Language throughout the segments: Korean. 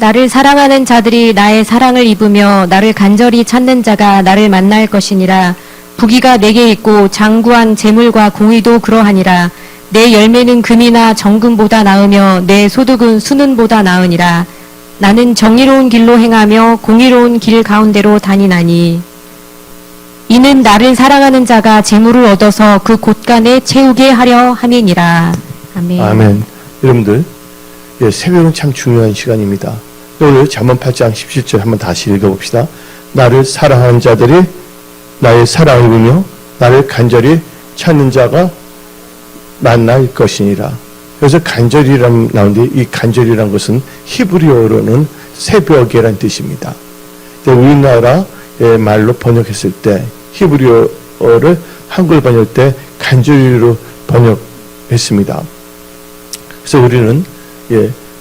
나를 사랑하는 자들이 나의 사랑을 입으며 나를 간절히 찾는 자가 나를 만날 것이니라. 부귀가 내게 있고 장구한 재물과 공의도 그러하니라. 내 열매는 금이나 정금보다 나으며 내 소득은 수는보다 나으니라. 나는 정의로운 길로 행하며 공의로운 길 가운데로 다니나니 이는 나를 사랑하는 자가 재물을 얻어서 그 곳간에 채우게 하려 함이니라. 아멘. 아멘. 여러분들, 새벽은 참 중요한 시간입니다. 오늘 잠언 8장 17절 한번 다시 읽어봅시다. 나를 사랑하는 자들이 나의 사랑을 입으며 나를 간절히 찾는 자가 만날 것이니라. 그래서 간절이라는 나오는데 이 간절이라는 것은 히브리어로는 새벽이라는 뜻입니다. 우리나라 말로 번역했을 때 히브리어를 한글 번역할 때 간절히로 번역했습니다. 그래서 우리는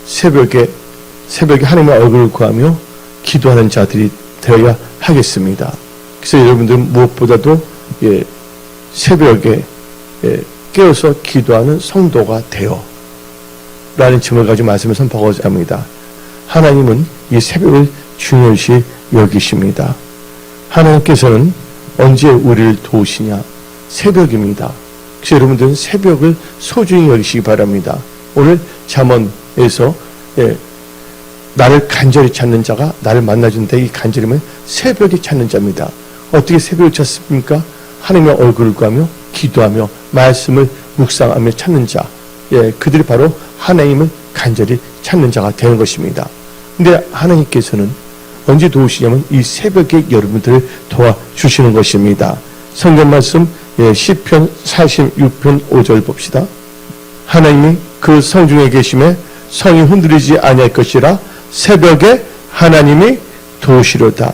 새벽에 하나님의 얼굴을 구하며 기도하는 자들이 되어야 하겠습니다. 그래서 여러분들은 무엇보다도 새벽에 깨어서 기도하는 성도가 되어 라는 제목을 가지고 말씀을 선포하고자 합니다. 하나님은 이 새벽을 중요시 여기십니다. 하나님께서는 언제 우리를 도우시냐? 새벽입니다. 그래서 여러분들은 새벽을 소중히 여기시기 바랍니다. 오늘 잠언에서 나를 간절히 찾는 자가 나를 만나준다. 이 간절이면 새벽에 찾는 자입니다. 어떻게 새벽을 찾습니까? 하나님의 얼굴을 구하며 기도하며 말씀을 묵상하며 찾는 자. 그들이 바로 하나님을 간절히 찾는 자가 되는 것입니다. 근데 하나님께서는 언제 도우시냐면 이 새벽에 여러분들을 도와주시는 것입니다. 성경 말씀 시편 46편 5절 봅시다. 하나님이 그 성중에 계심에 성이 흔들리지 아니할 것이라 새벽에 하나님이 도우시려다.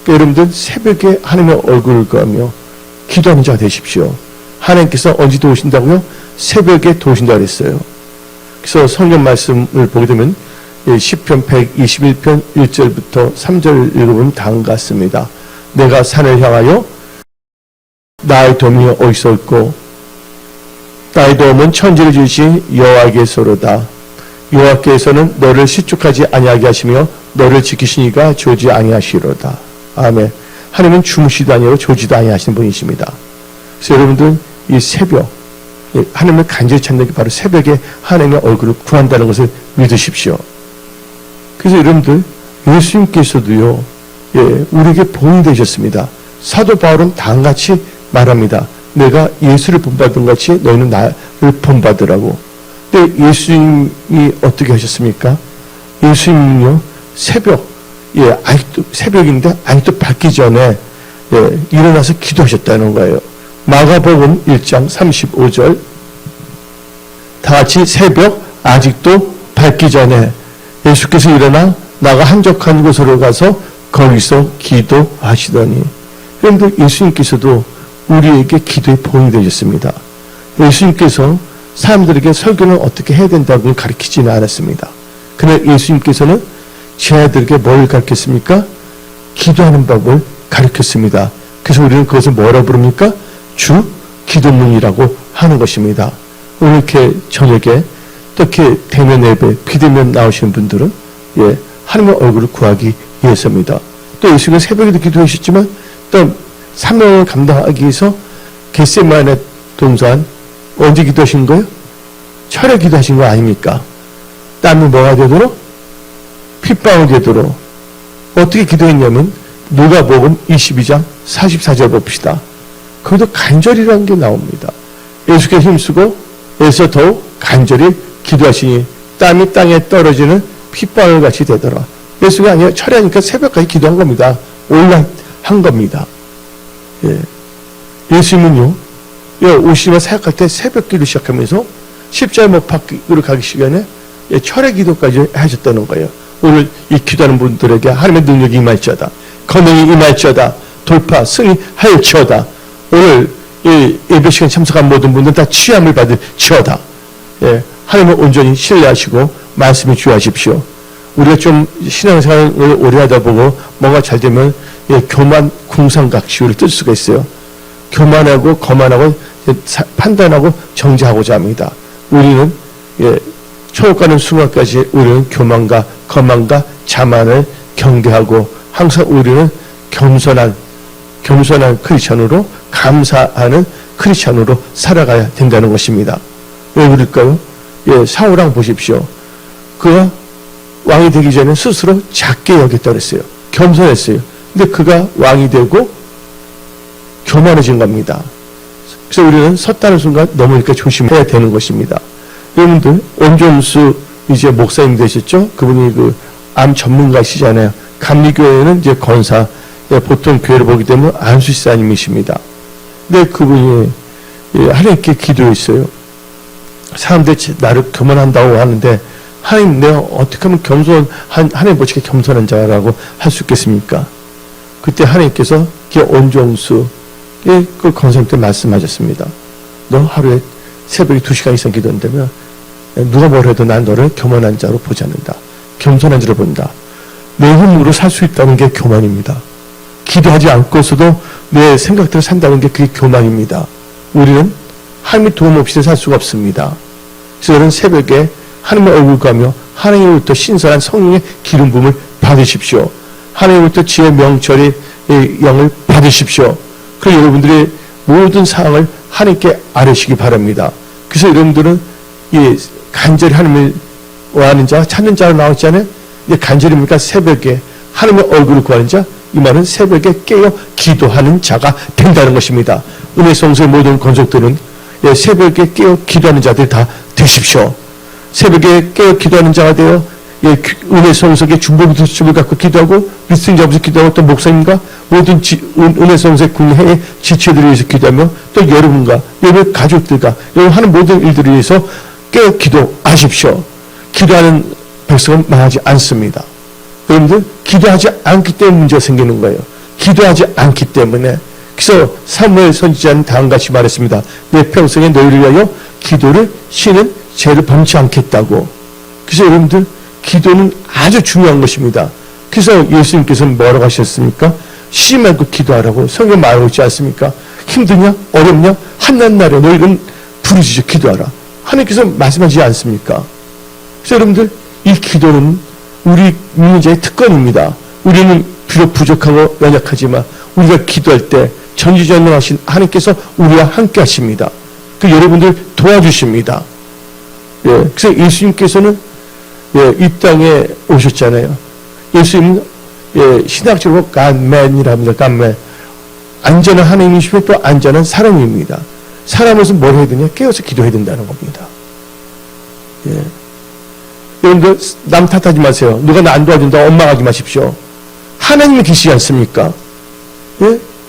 그러니까 여러분들 새벽에 하나님의 얼굴을 구하며 기도하는 자가 되십시오. 하나님께서 언제 도우신다고요? 새벽에 도우신다고 그랬어요. 그래서 성경 말씀을 보게 되면 시편 121편 1절부터 3절 읽어보면 다음과 같습니다. 내가 산을 향하여 나의 도움이 어디서 있고 나의 도움은 천지를 지으신 여호와께서로다. 여호와께서는 너를 실족하지 아니하게 하시며 너를 지키시니가 조지 아니하시로다. 아멘. 하나님은 주무시도 아니하고 조지도 아니하시는 분이십니다. 그래서 여러분들 이 새벽 하나님을 간절히 찾는 게 바로 새벽에 하나님의 얼굴을 구한다는 것을 믿으십시오. 그래서 여러분들 예수님께서도요 우리에게 복음이 되셨습니다. 사도 바울은 다음같이 말합니다. 내가 예수를 본받은 같이 너희는 나를 본받으라고. 근데 예수님이 어떻게 하셨습니까? 예수님은요 아직도 새벽인데 아직도 밝기 전에 일어나서 기도하셨다는 거예요. 마가복음 1장 35절 다같이 새벽 아직도 밝기 전에 예수께서 일어나 나가 한적한 곳으로 가서 거기서 기도하시더니. 그런데 예수님께서도 우리에게 기도의 본이 되셨습니다. 예수님께서 사람들에게 설교는 어떻게 해야 된다고 가르치지는 않았습니다. 그러나 예수님께서는 제 아들에게 뭘 가르쳤습니까? 기도하는 법을 가르쳤습니다. 그래서 우리는 그것을 뭐라고 부릅니까? 주 기도문이라고 하는 것입니다. 오늘 이렇게 저녁에 이렇게 대면 예배, 비대면 나오시는 분들은 하나님의 얼굴을 구하기 위해서입니다. 또 예수님은 새벽에도 기도하셨지만 또 사명을 감당하기 위해서 겟세마네 동산 언제 기도하신 거예요? 철에 기도하신 거 아닙니까? 땀이 뭐가 되도록? 핏방울 되도록. 어떻게 기도했냐면 누가복음 22장 44절 봅시다. 거기도 간절이라는 게 나옵니다. 예수께서 힘쓰고 애써 더욱 간절히 기도하시니 땀이 땅에 떨어지는 핏방울 같이 되더라. 예수가 아니라 철에 하니까 새벽까지 기도한 겁니다. 올라한 겁니다. 예수님은요, 오시면 사역할 때 새벽 기도 시작하면서 십자가 못 박으러 가기 시간에 철의 기도까지 하셨다는 거예요. 오늘 이 기도하는 분들에게 하나님의 능력이 임할지어다. 권능이 임할지어다. 돌파, 승리하일지어다. 오늘 이 예배 시간 참석한 모든 분들 다 취함을 받을지어다. 하나님을 온전히 신뢰하시고 말씀에 주의하십시오. 우리가 좀 신앙생활을 오래 하다 보고 뭔가 잘 되면 교만, 궁상각시를 뜰 수가 있어요. 교만하고 거만하고 판단하고 정죄하고자 합니다. 우리는 초록가는 순간까지 우리는 교만과 거만과 자만을 경계하고 항상 우리는 겸손한 크리스찬으로 감사하는 크리스찬으로 살아가야 된다는 것입니다. 왜 그럴까요? 예, 사울왕 보십시오. 그가 왕이 되기 전에 스스로 작게 여겼다 그랬어요. 겸손했어요. 근데 그가 왕이 되고 교만해진 겁니다. 그래서 우리는 섰다는 순간 넘으니까 조심해야 되는 것입니다. 여러분들, 온종수 이제 목사님 되셨죠? 그분이 그 암 전문가시잖아요. 감리교회는 이제 권사, 보통 교회를 보기 때문에 안수시사님이십니다. 근데 그분이 하나님께 기도했어요. 사람들이 나를 교만한다고 하는데 하나님, 내가 어떻게 하면 하나님 보시기에 겸손한 자라고 할 수 있겠습니까? 그때 하나님께서 온종수의 그 권사님께 말씀하셨습니다. 너 하루에 새벽에 2시간 이상 기도한다면 누가 뭘 해도 난 너를 교만한 자로 보지 않는다. 겸손한 자로 본다. 내 힘으로 살 수 있다는 게 교만입니다. 기도하지 않고서도 내 생각대로 산다는 게 그게 교만입니다. 우리는 하나님의 도움 없이 살 수가 없습니다. 그래서 여러분, 새벽에 하나님의 얼굴 가며 하나님으로부터 신선한 성령의 기름 부음을 받으십시오. 하나님으로부터 지혜 명철의 영을 받으십시오. 그리고 여러분들의 모든 사항을 하나님께 아뢰시기 바랍니다. 그래서 여러분들은 간절히 하나님을 원하는 자, 찾는 자로 나왔잖아요. 간절히니까 새벽에 하나님의 얼굴을 구하는 자, 이 말은 새벽에 깨어 기도하는 자가 된다는 것입니다. 은혜성소의 모든 권속들은 새벽에 깨어 기도하는 자들이 다 되십시오. 새벽에 깨어 기도하는 자가 되어 은혜성소의 중보부터 집을 갖고 기도하고 리스팅자부터 기도하고 또 목사님과 모든 은혜성소의 군회의 지체들을 위해서 기도하며 또 여러분과 여러분의 가족들과 여러분 하는 모든 일들을 위해서 깨어 기도하십시오. 기도하는 백성은 망하지 않습니다. 여러분들, 기도하지 않기 때문에 문제가 생기는 거예요. 기도하지 않기 때문에. 그래서 사무엘 선지자는 다음과 같이 말했습니다. 내 평생에 너희를 위하여 기도를 쉬는 죄를 범치 않겠다고. 그래서 여러분들, 기도는 아주 중요한 것입니다. 그래서 예수님께서는 뭐라고 하셨습니까? 쉬지 말고 기도하라고 성경 말하고 있지 않습니까? 힘드냐? 어렵냐? 한난 날에 너희는 부르짖어 기도하라. 하나님께서 말씀하지 않습니까? 그래서 여러분들, 이 기도는 우리 믿는 자의 특권입니다. 우리는 비록 부족하고 연약하지만 우리가 기도할 때 전지전능하신 하나님께서 우리와 함께 하십니다. 그 여러분들 도와주십니다. 그래서 예수님께서는 이 땅에 오셨잖아요. 예수님은 신학적으로 Godman이라 합니다. Godman. 안전한 하나님이시고 또 안전한 사람입니다. 사람에서 뭘 해야 되냐? 깨어서 기도해야 된다는 겁니다. 여러분들, 남 탓하지 마세요. 누가 나 안 도와준다 원망하지 마십시오. 하나님이 계시지 않습니까?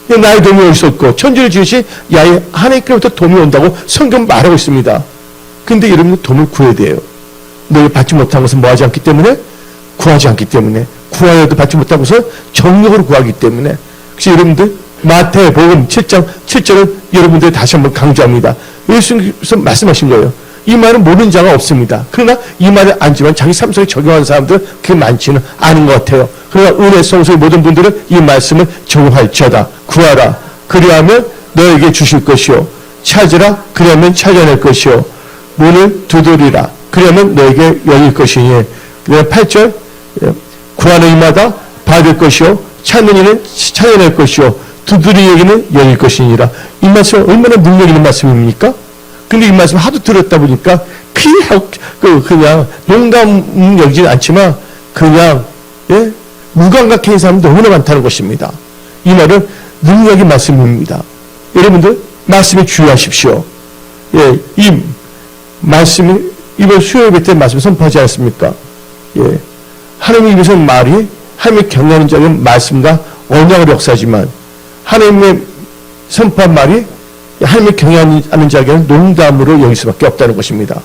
나의 도움이 올 수 없고 천지를 지으신 야의 하나님께로부터 도움이 온다고 성경 말하고 있습니다. 근데 여러분들 도움을 구해야 돼요. 너희 받지 못한 것은 뭐하지 않기 때문에? 구하지 않기 때문에. 구하여도 받지 못한 것은 정력으로 구하기 때문에. 그래서 여러분들, 마태복음 7장 7절은 여러분들 다시 한번 강조합니다. 예수님께서 말씀하신 거예요. 이 말은 모르는 자가 없습니다. 그러나 이 말을 알지만 자기 삶 속에 적용하는 사람들은 그게 많지는 않은 것 같아요. 그러나 은혜성소의 모든 분들은 이 말씀을 적용할지어다. 구하라. 그리하면 너에게 주실 것이요. 찾으라. 그리하면 찾아낼 것이요. 문을 두드리라. 그리하면 너에게 열릴 것이니. 8절 구하는 이마다 받을 것이요. 찾는 이는 찾아낼 것이요. 두드리에게는 열릴 것이니라. 이 말씀은 얼마나 능력 있는 말씀입니까? 근데 이 말씀 하도 들었다 보니까 그냥 농담 여기진 않지만 그냥 무감각한 사람이 너무나 많다는 것입니다. 이 말은 능력의 말씀입니다. 여러분들, 말씀에 주의하십시오. 이 말씀이 이번 수요예배 때 말씀 선포하지 않았습니까? 하나님의 입에서 말이 하나님의 경외하는 자는 말씀과 언약을 역사하지만 하나님의 선포한 말이 하나님의 경외하는 자에게는 농담으로 여길 수밖에 없다는 것입니다.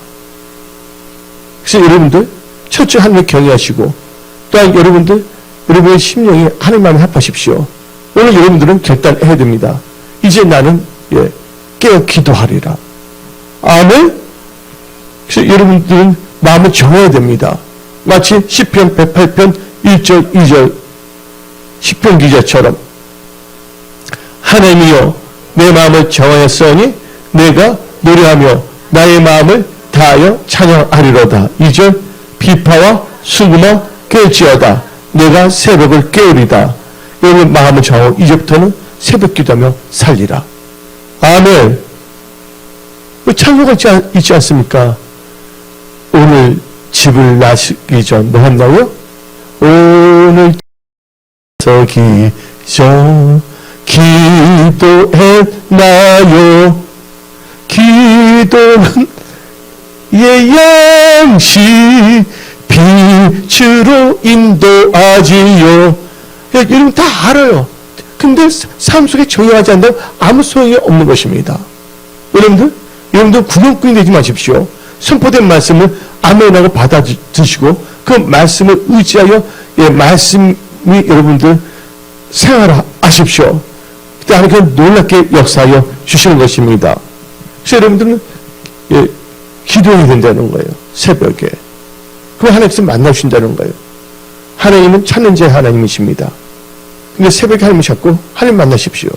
그래서 여러분들, 첫째 하나님을 경외하시고 또한 여러분의 심령이 하나님 마음에 합하십시오. 오늘 여러분들은 결단해야 됩니다. 이제 나는 깨어 기도하리라. 아멘. 그래서 여러분들은 마음을 정해야 됩니다. 마치 시편 108편 1절 2절 시편 기자처럼 하나님이여 내 마음을 정하였으니 내가 노래하며 나의 마음을 다하여 찬양하리로다. 2절 비파와 수금아 깰지어다. 내가 새벽을 깨우리다. 여러분 마음을 정하고 이제부터는 새벽 기도하며 살리라. 아멘. 창조가 있지 않습니까? 오늘 집을 나시기 전 뭐 한다고요? 오늘 서기 전 기도했나요? 기도는 예양시 빛으로 인도하지요. 여러분 다 알아요. 근데 삶 속에 적용하지 않는다면 아무 소용이 없는 것입니다. 여러분들 구경꾼이 되지 마십시오. 선포된 말씀을 아멘하고 받아드시고 그 말씀을 의지하여 말씀이 여러분들 생활하십시오. 그때 하나님께서 놀랍게 역사하여 주시는 것입니다. 그래서 여러분들은 기도해야 된다는 거예요. 새벽에. 그럼 하나님께서 만나주신다는 거예요. 하나님은 찾는 자의 하나님이십니다. 근데 새벽에 하나님을 찾고 하나님 만나십시오.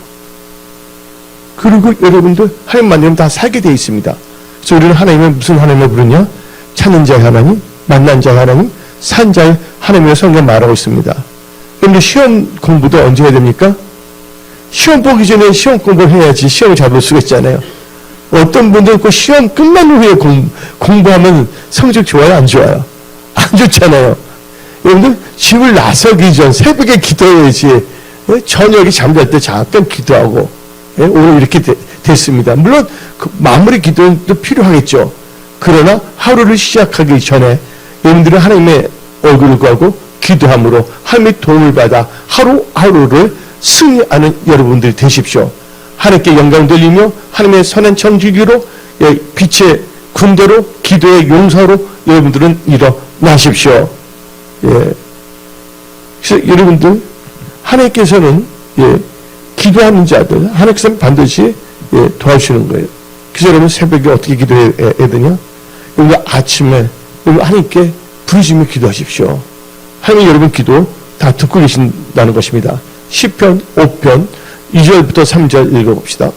그리고 여러분들 하나님 만나면 다 살게 되어 있습니다. 그래서 우리는 하나님을 무슨 하나님을 부르냐? 찾는 자의 하나님, 만난 자의 하나님, 산 자의 하나님이라고 성경 말하고 있습니다. 그런데 시험 공부도 언제 해야 됩니까? 시험 보기 전에 시험 공부를 해야지 시험을 잘 볼 수가 있잖아요. 어떤 분들은 그 시험 끝난 후에 공부하면 성적 좋아요? 안 좋아요? 안 좋잖아요. 여러분들 집을 나서기 전 새벽에 기도해야지. 저녁에 잠잘 때 잠깐 기도하고 오늘 이렇게 됐습니다. 물론 그 마무리 기도도 필요하겠죠. 그러나 하루를 시작하기 전에 여러분들은 하나님의 얼굴을 구하고 기도함으로 하나님의 도움을 받아 하루하루를 승리하는 여러분들이 되십시오. 하나님께 영광 돌리며 하나님의 선한 청지기로 빛의 군대로 기도의 용사로 여러분들은 일어나십시오. 그래서 여러분들 하나님께서는 기도하는 자들 하나님께서는 반드시 도와주시는 거예요. 그래서 여러분 새벽에 어떻게 기도해야 되냐? 여러분 아침에 여러분 하나님께 부르시며 기도하십시오. 하나님 여러분 기도 다 듣고 계신다는 것입니다. 시편 5편 2절부터 3절 읽어봅시다.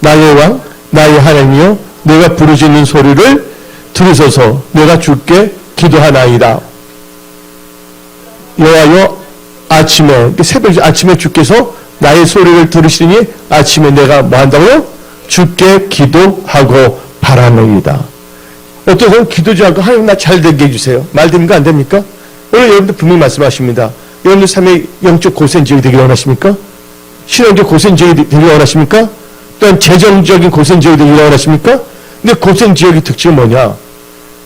나의 왕 나의 하나님이여 내가 부르짖는 소리를 들으소서. 내가 주께 기도하나이다. 여호와여 아침에 새벽 아침에 주께서 나의 소리를 들으시니 아침에 내가 뭐 한다고요? 주께 기도하고 바라노이다. 어떤 사람은 기도지 않고 하나님 나 잘 되게 해주세요. 말 됩니까? 안 됩니까? 오늘 여러분들 분명히 말씀하십니다. 여러분들 삶의 영적 고센지역이 되기를 원하십니까? 신앙적 고센지역이 되기를 원하십니까? 또한 재정적인 고센지역이 되기를 원하십니까? 근데 고센지역의 특징은 뭐냐?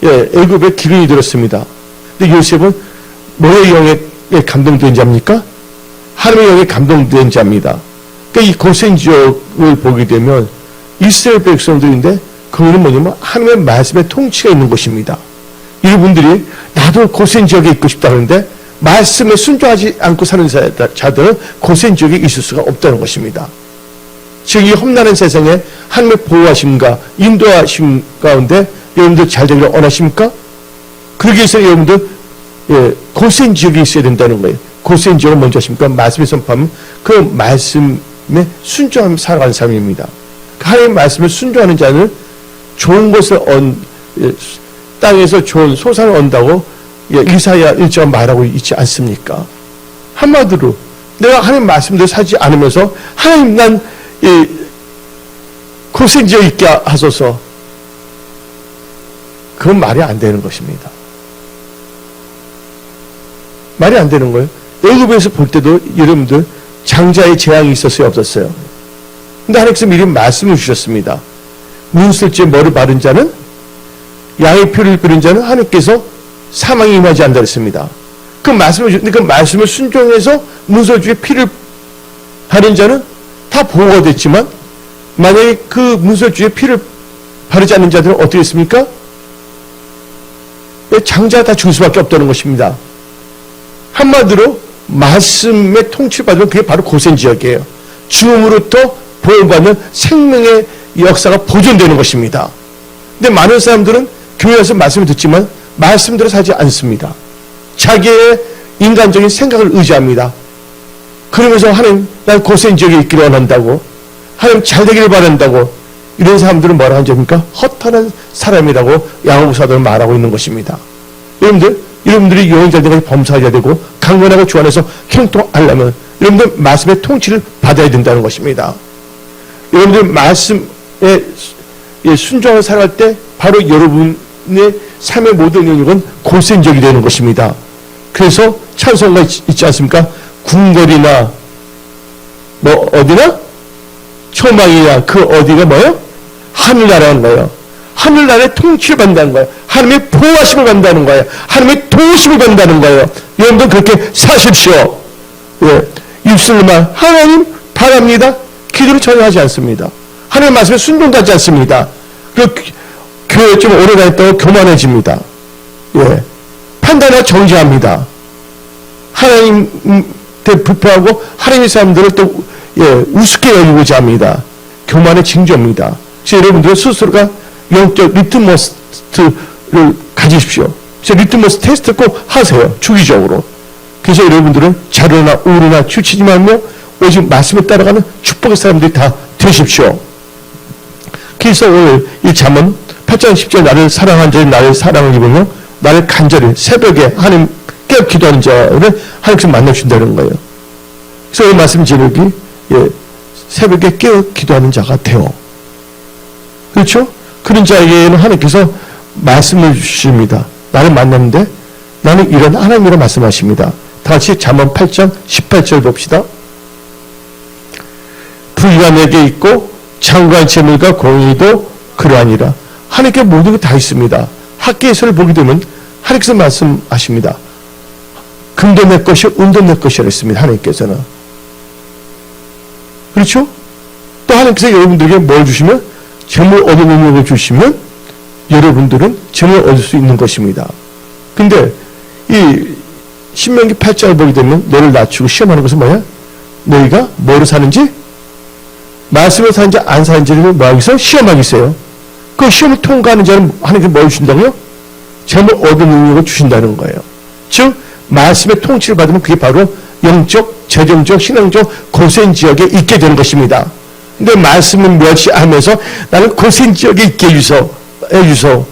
애굽에 기근이 들었습니다. 근데 요셉은 뭐의 영에 감동된 자입니까? 하나님의 영에 감동된 자입니다. 그러니까 이 고센지역을 보게 되면 이스라엘 백성들인데 그거는 뭐냐면 하나님의 말씀의 통치가 있는 곳입니다. 여러분들이 나도 고센지역에 있고 싶다 하는데 말씀에 순종하지 않고 사는 자들은 고센지역에 있을 수가 없다는 것입니다. 즉 이 험난한 세상에 하나님의 보호하심과 인도하심 가운데 여러분들 잘 되기를 원하십니까? 그러기 위해서 여러분들 고센지역에 있어야 된다는 거예요. 고센지역을 먼저 하십니까? 말씀에 선포하면 그 말씀에 순종하며 살아가는 삶입니다. 하나님의 말씀을 순종하는 자는 좋은 것을 땅에서 좋은 소산을 얻는다고 이사야 1장 말하고 있지 않습니까? 한마디로 내가 하나님 말씀대로 살지 않으면서 하나님 난 고센지역에 있게 하소서. 그건 말이 안 되는 것입니다. 말이 안 되는 거예요. 애굽에서 볼 때도 여러분들 장자의 재앙이 있었어요? 없었어요? 근데 하나님께서 미리 말씀을 주셨습니다. 문설주에 머리 바른 자는 양의 피를 뿌린 자는 하나님께서 사망이 임하지 않는다 했습니다. 그 말씀을 주는데 그 말씀을 순종해서 문설주에 피를 바른 자는 다 보호가 됐지만 만약에 그 문설주에 피를 바르지 않는 자들은 어떻게 했습니까? 장자가 다 죽을 수밖에 없다는 것입니다. 한마디로 말씀의 통치를 받으면 그게 바로 고센지역이에요. 죽음으로부터 보호받는 생명의 역사가 보존되는 것입니다. 근데 많은 사람들은 교회 와서 말씀을 듣지만 말씀대로 살지 않습니다. 자기의 인간적인 생각을 의지합니다. 그러면서 하나님 난 고센지역에 있기를 원한다고 하나님 잘 되기를 바란다고 이런 사람들은 뭐라 한 적입니까? 허탄한 사람이라고 야고보 사도는 말하고 있는 것입니다. 여러분들이 여행자들까지 범사해야 되고 강건하고 주 안에서 형통하려면 여러분들 말씀의 통치를 받아야 된다는 것입니다. 여러분들 말씀에 순종을 살아갈 때 바로 여러분의 삶의 모든 영역은 고센적이 되는 것입니다. 그래서 찬송가 있지 않습니까? 궁궐이나 뭐 어디나 초망이나 그 어디가 뭐예요? 하늘나라는 거예요. 하늘나라의 통치를 받는다는 거예요. 하나님의 보호하심을 받는다는 거예요. 하나님의 도우심을 받는다는 거예요. 여러분들 그렇게 사십시오. 예. 입술로만 하나님 바랍니다. 기도를 전혀 하지 않습니다. 하나님 말씀에 순종도 하지 않습니다. 그 교회 좀 오래 다녔다고 교만해집니다. 예. 판단하고 정죄합니다. 하나님한테 불평하고 하나님의 사람들을 또 우습게 여기고자 합니다. 교만의 징조입니다. 그래서 여러분들 스스로가 영적 리트머스를 가지십시오. 그래서 리트머스 테스트 꼭 하세요. 주기적으로. 그래서 여러분들은 자료나 우울이나 치우치지 말며 오직 말씀에 따라가는 축복의 사람들이 다 되십시오. 그래서 오늘 이 잠언 8장 10절 나를 사랑한 자는 나를 사랑을 입으며 나를 간절히 새벽에 하나님 깨어 기도하는 자를 하나님께서 만나주신다는 거예요. 그래서 오늘 말씀 제목이 새벽에 깨어 기도하는 자가 되어. 그렇죠? 그런 자에게는 하나님께서 말씀을 주십니다. 나를 만났는데 나는 이런 하나님이라 말씀하십니다. 다 같이 잠언 8장 18절 봅시다. 부귀가 내게 있고 장관 재물과 공의도 그러하니라. 하나님께 모든 게 다 있습니다. 학계에서를 보게 되면 하나님께서 말씀하십니다. 금도 내 것이 은도 내 것이라 했습니다. 하나님께서는. 그렇죠? 또 하나님께서 여러분들에게 뭘 주시면 재물 얻는 능력을 주시면 여러분들은 재물을 얻을 수 있는 것입니다. 근데 이 신명기 8장을 보게 되면 너를 낮추고 시험하는 것은 뭐야? 너희가 뭐로 사는지? 말씀을 사는지 안 사는지를 뭐하기서 시험하기 있어요. 그 시험을 통과하는 자는 하나님께서 뭘 주신다고요? 재물 얻는 능력을 주신다는 거예요. 즉 말씀의 통치를 받으면 그게 바로 영적, 재정적, 신앙적 고센 지역에 있게 되는 것입니다. 근데 말씀은 멸시하면서 나는 고센 지역에 있게 해주소.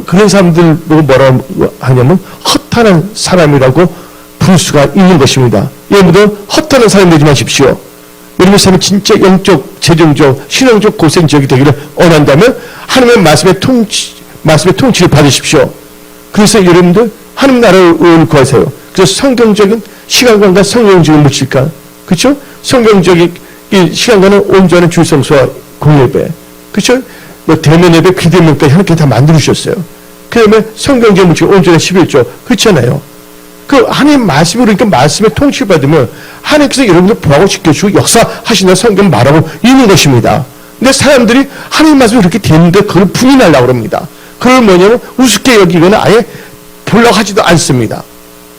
그런 사람들 보고 뭐라고 하냐면 허탄한 사람이라고 부를 수가 있는 것입니다. 여러분들 허탄한 사람 되지 마십시오. 여러분의 삶이 진짜 영적, 재정적, 신앙적 고센 지역이 되기를 원한다면 하나님의 말씀의 통치를 받으십시오. 그래서 여러분들 하나님 나라를 구하세요. 그래서 성경적인 시간관과 성경적인 묻힐까? 그렇죠? 성경적인 이 시간과는 온전한 주성수와 공예배. 그렇죠? 뭐 대면 예배, 비대면까지 하나님께 다 만들어주셨어요. 그 다음에 성경적인 묻히고 온전한 11조. 그렇잖아요. 그 하나님 말씀이 그러니까 말씀의 통치를 받으면 하나님께서 여러분들 보하고 지켜주고 역사하신다 성경 말하고 있는 것입니다. 근데 사람들이 하나님 말씀이 그렇게 되는데 그걸 부인하려고 합니다. 그걸 뭐냐면 우습게 여기거나 아예 보려고 하지도 않습니다.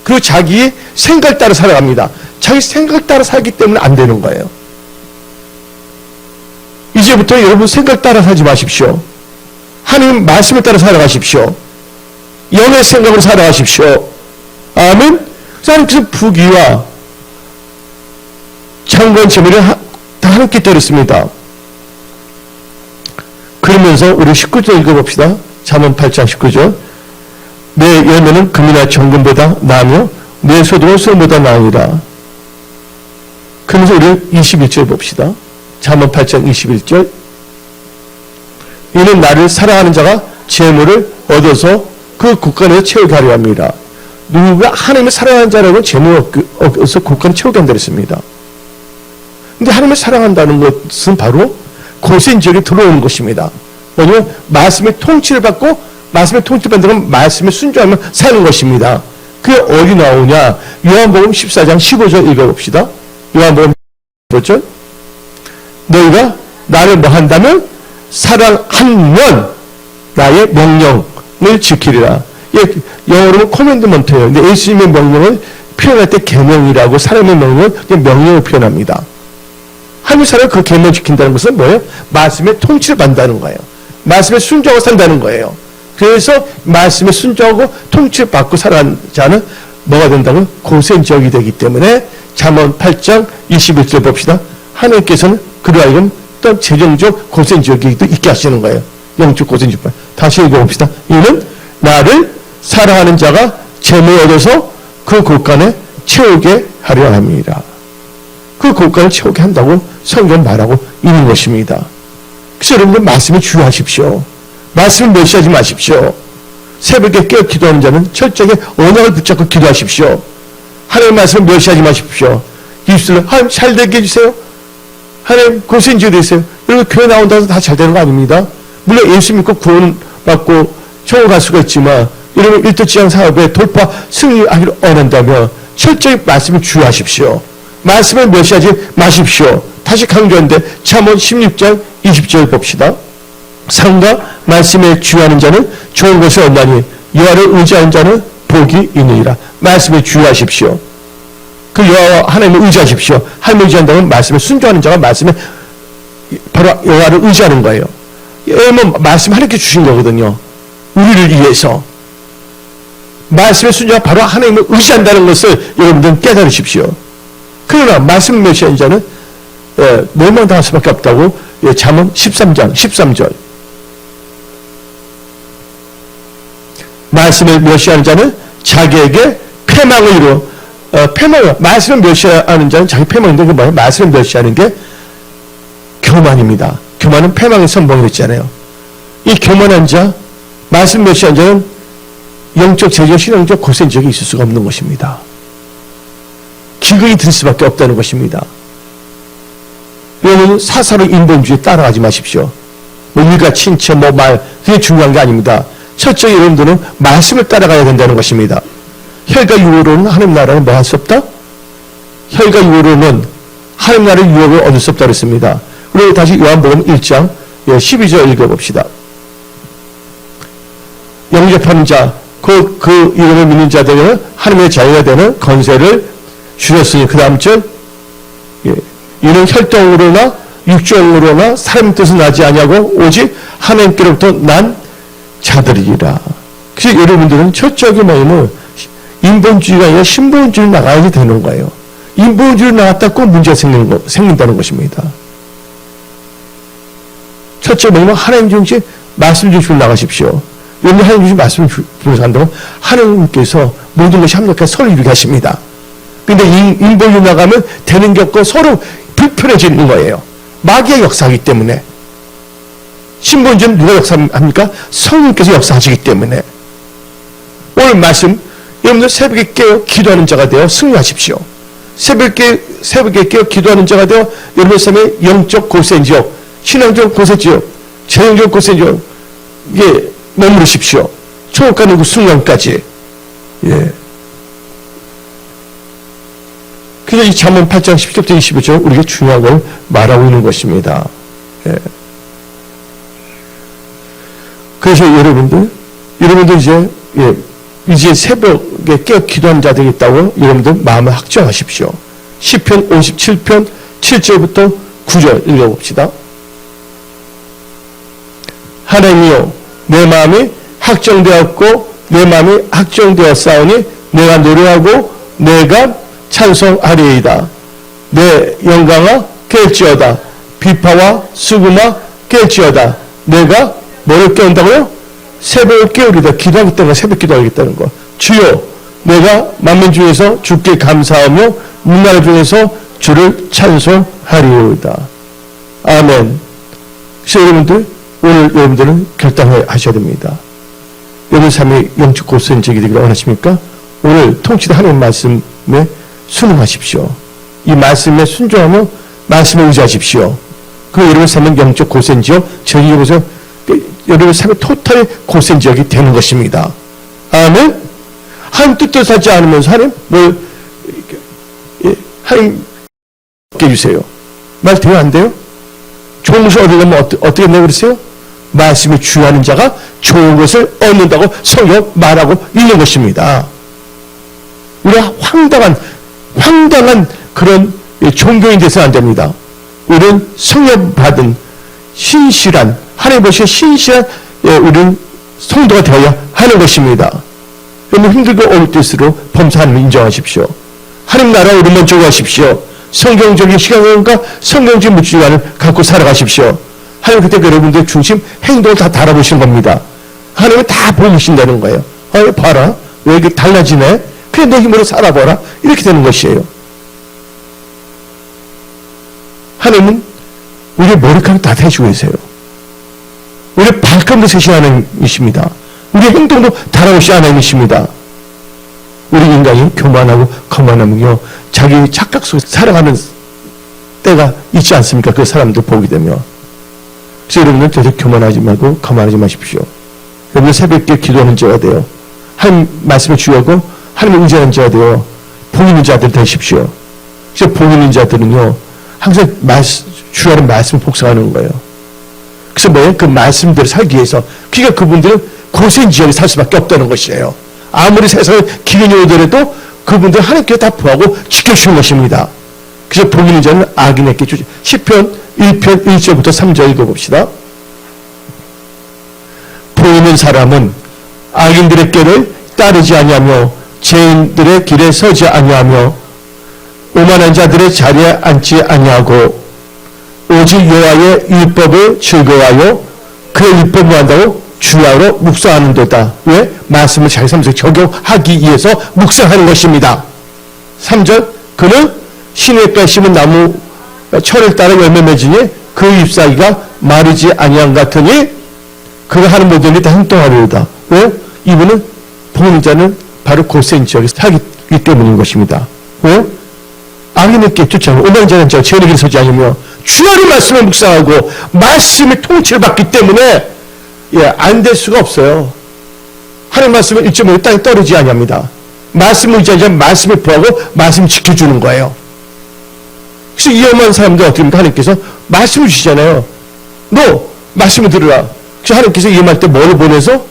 그리고 자기의 생각 따라 살아갑니다. 자기 생각 따라 살기 때문에 안 되는 거예요. 이제부터 여러분 생각 따라 살지 마십시오. 하나님 말씀을 따라 살아가십시오. 영의 생각으로 살아가십시오. 아멘. 하나님께서 부귀와 장관 재물을 다 함께 때렸습니다. 그러면서 우리 19절 읽어봅시다. 잠언 8장 19절. 내 열매는 금이나 정금보다 나으며 내 소득은 수금보다 나으니라. 그러면서 우리 21절 봅시다. 잠언 8장 21절. 이는 나를 사랑하는 자가 재물을 얻어서 그 국간에서 채우게 하려 합니다. 누가 하나님을 사랑하는 자라고 재물을 얻어서 국간을 채우게 한다 그랬습니다. 근데 하나님을 사랑한다는 것은 바로 고센 지역에 들어오는 것입니다. 뭐냐면 말씀의 통치를 받고 말씀의 통치를 받는 말씀에 순종하며 사는 것입니다. 그게 어디 나오냐? 요한복음 14장 15절 읽어봅시다. 요한복음 15절. 너희가 나를 뭐 한다면 사랑하면 나의 명령을 지키리라. 영어로는 코맨드먼트예요. 근데 예수님의 명령을 표현할 때 계명이라고 사람의 명령을 명령을 표현합니다. 하나님의 사람을 그 계명 지킨다는 것은 뭐예요? 말씀의 통치를 받는다는 거예요. 말씀에 순종하고 산다는 거예요. 그래서 말씀에 순종하고 통치를 받고 살아가는 자는 뭐가 된다고요? 고센 지역이 되기 때문에 잠언 8장 21절 봅시다. 하나님께서는 그로 하여금 어떤 재정적 고센지역이 있게 하시는 거예요. 영적 고센지역. 다시 읽어봅시다. 이는 나를 사랑하는 자가 재물을 얻어서 그 곳간에 채우게 하려 함이라. 그 곳간을 채우게 한다고 성경 말하고 있는 것입니다. 그래서 여러분들 말씀에 주의하십시오. 말씀을 멸시하지 마십시오. 새벽에 깨어 기도하는 자는 철저하게 언약을 붙잡고 기도하십시오. 하나님의 말씀을 멸시하지 마십시오. 입술로 하나님 잘 되게 해주세요. 하나님 고생지어 되세요. 여러분 교회 나온다고 다 잘 되는 거 아닙니다. 물론 예수 믿고 구원받고 천국 갈 수가 있지만 여러분 일도지향 사업에 돌파 승리하기를 원한다면 철저히 말씀을 주의하십시오. 말씀을 멸시하지 마십시오. 다시 강조하는데 잠언 16장 20절 봅시다. 상과 말씀에 주의하는 자는 좋은 것을 얻나니 여호와를 의지하는 자는 복이 있느니라. 말씀에 주의하십시오. 그 여호와 하나님을 의지하십시오. 하나님을 의지한다면 말씀에 순종하는 자가 말씀에 바로 여호와를 의지하는 거예요. 여러분 말씀 하나님께 주신 거거든요. 우리를 위해서. 말씀에 순종하 바로 하나님을 의지한다는 것을 여러분들은 깨달으십시오. 그러나 말씀을 멸시하는 자는 멸망당할 수밖에 없다고 잠언 13장 13절. 말씀을 멸시하는 자는 자기에게 패망을 이루어 말씀을 멸시하는 자는 자기 패망인데 그 뭐예요? 말씀을 멸시하는 게 교만입니다. 교만은 패망의 선봉을 했잖아요. 이 교만한 자, 말씀 멸시하는 자는 영적, 재적, 신앙적 고센적이 있을 수가 없는 것입니다. 기근이 들 수밖에 없다는 것입니다. 여러분 사사로이 인본주의에 따라가지 마십시오. 뭐 일가, 친체, 말 그게 중요한 게 아닙니다. 첫째 여러분들은 말씀을 따라가야 된다는 것입니다. 혈과 육으로는 하나님 나라를 뭐 할 수 없다? 혈과 육으로는 하나님 나라의 유업을 얻을 수 없다 그랬습니다. 그리고 다시 요한복음 1장 12절 읽어봅시다. 영접하는 자, 그 이름을 믿는 자들은 하나님의 자녀가 되는 권세를 주셨으니 그 다음 절 이는 혈통으로나 육정으로나 사람 뜻은 나지 아니하고 오직 하나님께로부터 난 자들이라. 그래서 여러분들은 철저하게 뭐냐면 인본주의가 아니라 신본주의로 나가야 되는 거예요. 인본주의로 나갔다 꼭 문제가 생긴다는 것입니다. 첫째 뭐냐면 하나님 중심, 말씀 중심으로 나가십시오. 여러분 하나님 중심 말씀 중심으로 간다고 하나님께서 모든 것이 합력해서 서로 이루게 하십니다. 근데 인본주의로 나가면 되는 게 없고 서로 불편해지는 거예요. 마귀의 역사하기 때문에. 신본주의는 누가 역사합니까? 성령께서 역사하시기 때문에. 오늘 말씀 여러분들 새벽에 깨어 기도하는 자가 되어 승리하십시오. 새벽에 깨어 기도하는 자가 되어 여러분의 삶의 영적 고센지역, 신앙적 고센지역, 재정적 고센지역 이게 머무르십시오. 천국 가는 그 순간까지. 예. 그래서 이 잠언 8장 10절부터 25절 우리가 중요한 걸 말하고 있는 것입니다. 예. 그래서 여러분들 이제 새벽에 깨어 기도하는 자들이 있다고 여러분들 마음을 확정하십시오. 시편 57편 7절부터 9절 읽어봅시다. 하나님이여 내 마음이 확정되었고 내 마음이 확정되었사오니 내가 노래하고 내가 찬송하리이다. 내 영광아 깰지어다. 비파와 수금아 깰지어다. 내가 뭐를 깨운다고요? 새벽을 깨우리다. 기도하겠다는 거, 새벽 기도하겠다는 거. 주여, 내가 만민 중에서 주께 감사하며 문나라 중에서 주를 찬송하리이다. 아멘. 그래서 여러분들, 오늘 여러분들은 결단하셔야 됩니다. 여러분 삶의 영적 고센적이 되기를 원하십니까? 오늘 통치된 하나님 말씀에 순응하십시오. 이 말씀에 순종하며 말씀에 의지하십시오. 그리고 여러분 삶의 영적 고센지역, 저기 보세요. 여러분 삶의 토탈 고센지역이 되는 것입니다. 아멘. 하나님 뜻대로 하지 않으면서 하나님 하나님 깨주세요. 말 돼요 안 돼요? 좋은 것을 얻으려면 어떻게 된다고 그랬어요? 말씀에 주의하는 자가 좋은 것을 얻는다고 성경 말하고 있는 것입니다. 우리가 황당한 그런 종교인 돼서는 안 됩니다. 우리는 성령 받은 신실한 하나님 보시기에 신실한 우리는 성도가 되어야 하는 것입니다. 여러분 힘들고 어려울 때일수록 범사 하나님을 인정하십시오. 하나님 나라 오른만 쪽하십시오. 성경적인 시간과 성경적인 물질관을 갖고 살아가십시오. 하나님 그때 여러분들 중심 행동을 다 달아보시는 겁니다. 하나님은 다 보이신다는 거예요. 봐라. 왜 이렇게 달라지네? 그냥 내 힘으로 살아봐라. 이렇게 되는 것이에요. 하나님은 우리의 머리카락 다 대시고 계세요. 우리의 발걸음도 세신 하나님이십니다. 우리의 행동도 달아오신 하나님이십니다. 우리 인간이 교만하고 거만하면요, 자기 착각 속에 살아가는 때가 있지 않습니까? 그 사람들 보게 되면. 그래서 여러분들 절대 교만하지 말고 거만하지 마십시오. 여러분들 새벽에 기도하는 자가 돼요. 하나님 말씀을 주하고 하나님을 의지하는 자가 돼요. 복 있는 자들 되십시오. 그래서 복 있는 자들은요, 항상 주하는 말씀을 복성하는 거예요. 그래서 뭐예요? 그 말씀대로 살기 위해서. 그러니까 그분들은 고생 지역에 살 수밖에 없다는 것이에요. 아무리 세상에 기근이 오더라도 그분들 하나님께 다 부하고 지켜주시는 것입니다. 그래서 복 있는 자는 악인에게 주지. 시편 1편 1절부터 3절 읽어봅시다. 복 있는 사람은 악인들의 길을 따르지 아니하며 죄인들의 길에 서지 아니하며 오만한 자들의 자리에 앉지 아니하고 오직 여호와의 율법을 즐거워하여 그의 율법을 한다고 주야로 묵상하는도다. 왜? 말씀을 자기 삶에 적용하기 위해서 묵상하는 것입니다. 3절 그는 시냇가에 심은 나무 철을 따라 열매 맺으니 그 잎사귀가 마르지 아니한 같으니 그가 하는 모든 일이 다 행동하리로다. 왜? 이분은 복는 자는 바로 고센 지역에 살기 때문인 것입니다. 왜? 악인에게 쫓아가고 오만한 자는 죄인의 길에 서지 않으며 주야의 말씀을 묵상하고 말씀의 통치를 받기 때문에 안 될 수가 없어요. 하나님 말씀을 1.5 땅에 떨어지지 아니합니다. 말씀을 의지하지 말씀을 보하고 말씀을 지켜주는 거예요. 그래서 위험한 사람들 어떻게 합니까? 하나님께서 말씀을 주시잖아요. 너 말씀을 들으라. 그래서 하나님께서 위험할 때 뭐를 보내서?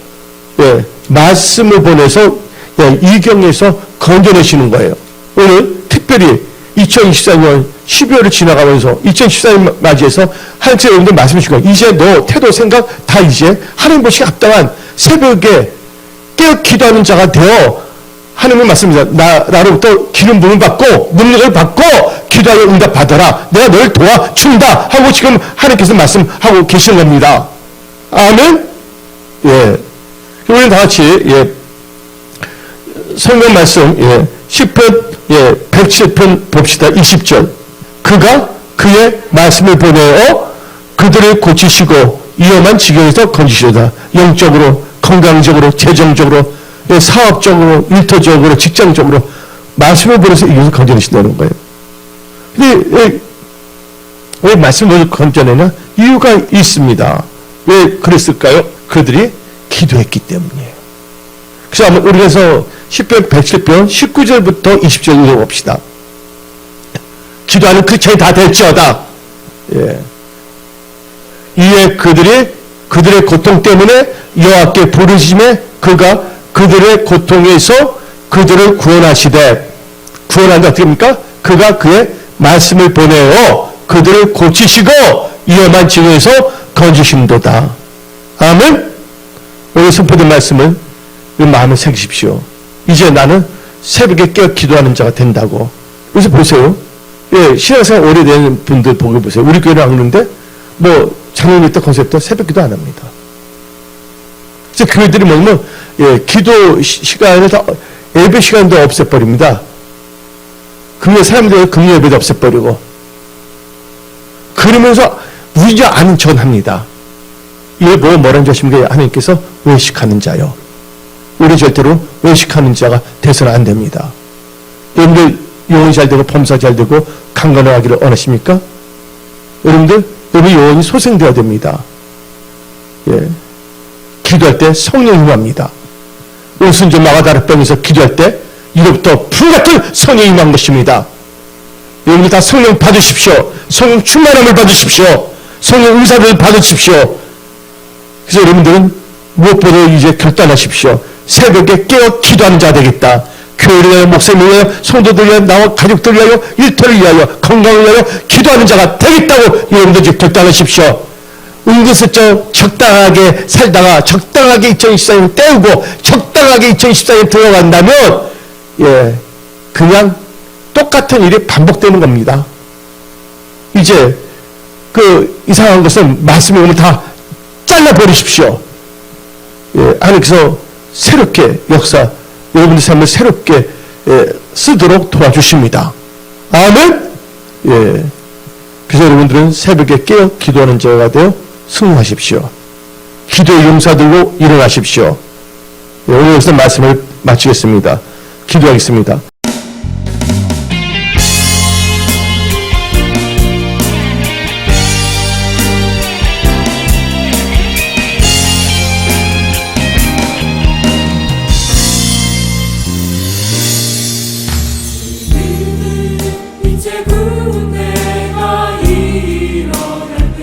말씀을 보내서 이경에서 건져내시는 거예요. 오늘 특별히 2024년 12월을 지나가면서 2014년 맞이해서 하나님께서 여러분들 말씀해 주시고 이제 너 태도 생각 다 이제 하나님 보시기에 합당한 새벽에 깨어 기도하는 자가 되어 하나님의 말씀입니다. 나로부터 기름 부음을 받고 능력을 받고 기도하여 응답 받아라. 내가 너를 도와준다 하고 지금 하나님께서 말씀하고 계시는 겁니다. 아멘. 우리는 다 같이 성경 말씀 10편 107편 봅시다. 20절 그가 그의 말씀을 보내어 그들을 고치시고 위험한 지경에서 건지시다. 영적으로 건강적으로 재정적으로 사업적으로 일터적으로 직장적으로 말씀을 보내서 이것을 건져내신다는 거예요. 근데 왜 말씀을 건져내냐? 이유가 있습니다. 왜 그랬을까요? 그들이 기도했기 때문이에요. 그래서 한번 우리가 10편 107편 19절부터 20절 읽어봅시다. 기도하는 그 차이 다 될지어다. 이에 그들의 고통 때문에 여호와께 부르심에 그가 그들의 고통에서 그들을 구원하시되 구원한다 어떻게 합니까? 그가 그의 말씀을 보내어 그들을 고치시고 위험한 지경에서 건지신도다. 아멘. 오늘 선포된 말씀을 마음에 새기십시오. 이제 나는 새벽에 깨어 기도하는 자가 된다고. 그래서 보세요. 신앙생활 오래된 분들 보고 보세요. 우리 교회를 왔는데 작년 때 컨셉도 새벽 기도 안 합니다. 그래서 교회들이 뭐냐면 기도 시간을 다 예배 시간도 없애버립니다. 금요 사람들이 금요 예배도 없애버리고 그러면서 우리가 아는 척 합니다. 이게 뭐라는 것입니까? 하나님께서 외식하는 자요. 우리 절대로 외식하는 자가 돼서는 안 됩니다. 여러분들 영혼이 잘 되고 범사 잘 되고 강건하기를 원하십니까? 여러분들 영혼이 소생되어야 됩니다. 기도할 때 성령 임합니다. 오순절 마가다락방에서 기도할 때 이로부터 불같은 성령이 임한 것입니다. 여러분들 다 성령 받으십시오. 성령 충만함을 받으십시오. 성령 의사를 받으십시오. 그래서 여러분들은 무엇보다 이제 결단하십시오. 새벽에 깨어 기도하는 자 되겠다. 교회를 위하여 목사님을 위하여 성도들 위하여 나와 가족들 위하여 일터를 위하여 건강을 위하여 기도하는 자가 되겠다고 여러분들 이제 결단하십시오. 은근슬쩍 적당하게 살다가 적당하게 2024년 때우고 적당하게 2024년 들어간다면 그냥 똑같은 일이 반복되는 겁니다. 이제 그 이상한 것은 말씀의 오늘 다 잘라버리십시오. 예, 하나님께서 새롭게 역사, 여러분의 삶을 새롭게 쓰도록 도와주십니다. 아멘. 예. 그래서 여러분들은 새벽에 깨어 기도하는 자가 되어 승리하십시오. 기도의 용사들로 일어나십시오. 예, 오늘 여기서 말씀을 마치겠습니다. 기도하겠습니다. 이제 군대가 일어날 때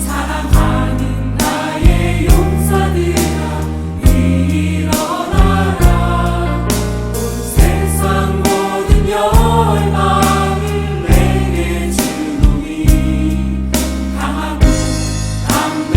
사랑하는 나의 용사들아 일어나라. 세상 모든 열방을 내게 주노니 강하고 담대